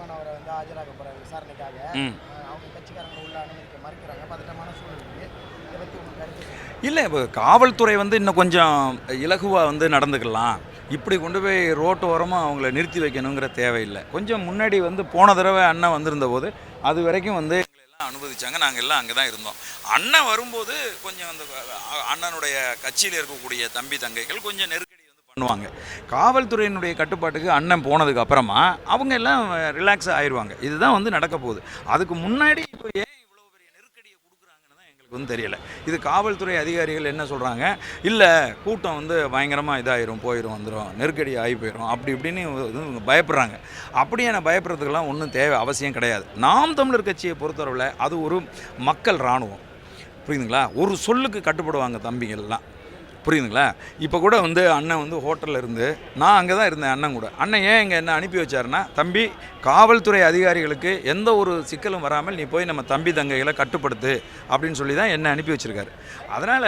சீமான் அவரை வந்து ஆஜராக போகிறார் விசாரணைக்காக. அவங்க கட்சிக்காரங்க உள்ள அனுமதிக்க மறுக்கிறாங்க. பதட்டமான சூழல் இருக்குது. இதை பற்றி உங்களுக்கு கருத்து? இல்லை, இப்போ காவல்துறை வந்து இன்னும் கொஞ்சம் இலகுவாக வந்து நடந்துக்கலாம். இப்படி கொண்டு போய் ரோட்டு ஓரமாக அவங்கள நிறுத்தி வைக்கணுங்கிற தேவையில்லை. கொஞ்சம் முன்னாடி வந்து போன தடவை அண்ணன் வந்திருந்த போது அது வரைக்கும் வந்து எங்களெல்லாம் அனுமதிச்சாங்க. நாங்கள் எல்லாம் அங்கே தான் இருந்தோம். அண்ணன் வரும்போது கொஞ்சம் அந்த அண்ணனுடைய கட்சியில் இருக்கக்கூடிய தம்பி தங்கைகள் கொஞ்சம் நெருக்கடி வந்து பண்ணுவாங்க. காவல்துறையினுடைய கட்டுப்பாட்டுக்கு அண்ணன் போனதுக்கு அப்புறமா அவங்க எல்லாம் ரிலாக்ஸாக ஆயிடுவாங்க. இதுதான் வந்து நடக்க போகுது. அதுக்கு முன்னாடி இப்போ ஏன் இவ்வளோ பெரிய நெருக்கடியை கொடுக்குறாங்கன்னு தான் எங்களுக்கு வந்து தெரியலை. இது காவல்துறை அதிகாரிகள் என்ன சொல்கிறாங்க, இல்லை கூட்டம் வந்து பயங்கரமாக இதாயிரும், போயிடும், வந்துடும், நெருக்கடி ஆகி போயிடும், அப்படி இப்படின்னு இவங்க பயப்படுறாங்க. அப்படியே பயப்படுறதுக்கெல்லாம் ஒன்றும் தேவை அவசியம் கிடையாது. நாம் தமிழர் கட்சியை பொறுத்தளவில் அது ஒரு மக்கள் இராணுவம், புரியுதுங்களா? ஒரு சொல்லுக்கு கட்டுப்படுவாங்க தம்பிங்கள்லாம், புரியுதுங்களா? இப்போ கூட வந்து அண்ணன் வந்து ஹோட்டலில் இருந்து நான் அங்கே தான் இருந்தேன் அண்ணன் கூட. அண்ணன் ஏன் இங்கே என்ன அனுப்பி வச்சாருன்னா, தம்பி காவல்துறை அதிகாரிகளுக்கு எந்த ஒரு சிக்கலும் வராமல் நீ போய் நம்ம தம்பி தங்கைகளை கட்டுப்படுத்து அப்படின்னு சொல்லி தான் என்ன அனுப்பி வச்சுருக்காரு. அதனால்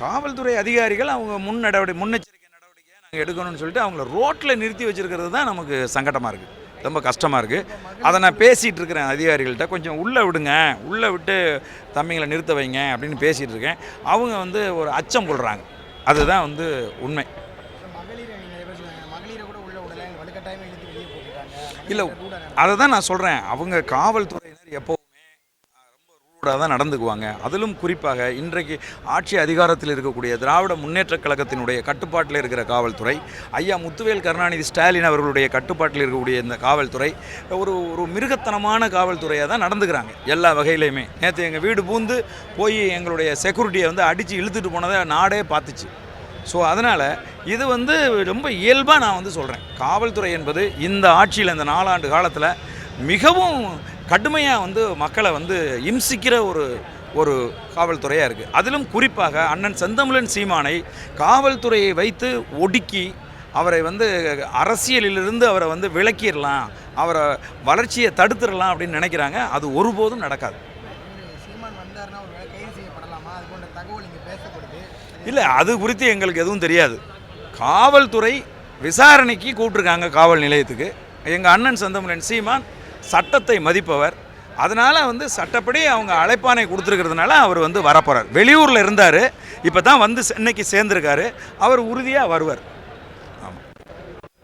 காவல்துறை அதிகாரிகள் அவங்க முன்னெச்சரிக்கை நடவடிக்கையை நாங்கள் எடுக்கணும்னு சொல்லிட்டு அவங்கள ரோட்டில் நிறுத்தி வச்சுருக்கிறது தான் நமக்கு சங்கடமாக இருக்குது, ரொம்ப கஷ்டமாக இருக்குது. அதை நான் பேசிகிட்டு இருக்கிறேன் அதிகாரிகள்கிட்ட, கொஞ்சம் உள்ளே விடுங்க, உள்ளே விட்டு தம்பிங்களை நிறுத்த வைங்க அப்படின்னு பேசிகிட்டு இருக்கேன். அவங்க வந்து ஒரு அச்சம் கொள்கிறாங்க. அதுதான் வந்து உண்மை. இல்லை, அதை தான் நான் சொல்கிறேன். அவங்க காவல்துறையினர் எப்போவுமே ரொம்ப ரூடாக தான் நடந்துக்குவாங்க. அதிலும் குறிப்பாக இன்றைக்கு ஆட்சி அதிகாரத்தில் இருக்கக்கூடிய திராவிட முன்னேற்றக் கழகத்தினுடைய கட்டுப்பாட்டில் இருக்கிற காவல்துறை, ஐயா முத்துவேல் கருணாநிதி ஸ்டாலின் அவர்களுடைய கட்டுப்பாட்டில் இருக்கக்கூடிய இந்த காவல்துறை ஒரு மிருகத்தனமான காவல்துறையாக தான் நடந்துக்கிறாங்க எல்லா வகையிலையுமே. நேற்று எங்கள் வீடு பூந்து போய் எங்களுடைய செக்யூரிட்டியை வந்து அடித்து இழுத்துட்டு போனதை நாடே பார்த்துச்சு. ஸோ அதனால் இது வந்து ரொம்ப இயல்பாக நான் வந்து சொல்கிறேன். காவல்துறை என்பது இந்த ஆட்சியில் இந்த 4 ஆண்டு காலத்தில் மிகவும் கடுமையாக வந்து மக்களை வந்து இம்சிக்கிற ஒரு காவல்துறையாக இருக்குது. அதிலும் குறிப்பாக அண்ணன் செந்தமிழன் சீமானை காவல்துறையை வைத்து ஒடுக்கி அவரை வந்து அரசியலிலிருந்து அவரை வந்து விலக்கிடலாம், அவரை வளர்ச்சியை தடுத்துடலாம் அப்படின்னு நினைக்கிறாங்க. அது ஒருபோதும் நடக்காது. இல்லை, அது குறித்து எங்களுக்கு எதுவும் தெரியாது. காவல்துறை விசாரணைக்கு கூப்பிட்ருக்காங்க காவல் நிலையத்துக்கு. எங்கள் அண்ணன் செந்தமிழன் சீமான் சட்டத்தை மதிப்பவர். அதனால் வந்து சட்டப்படி அவங்க அழைப்பானை கொடுத்துருக்கிறதுனால அவர் வந்து வரப்போகிறார். வெளியூரில் இருந்தார், இப்போ தான் வந்து சென்னைக்கு சேர்ந்துருக்காரு. அவர் உறுதியாக வருவார்.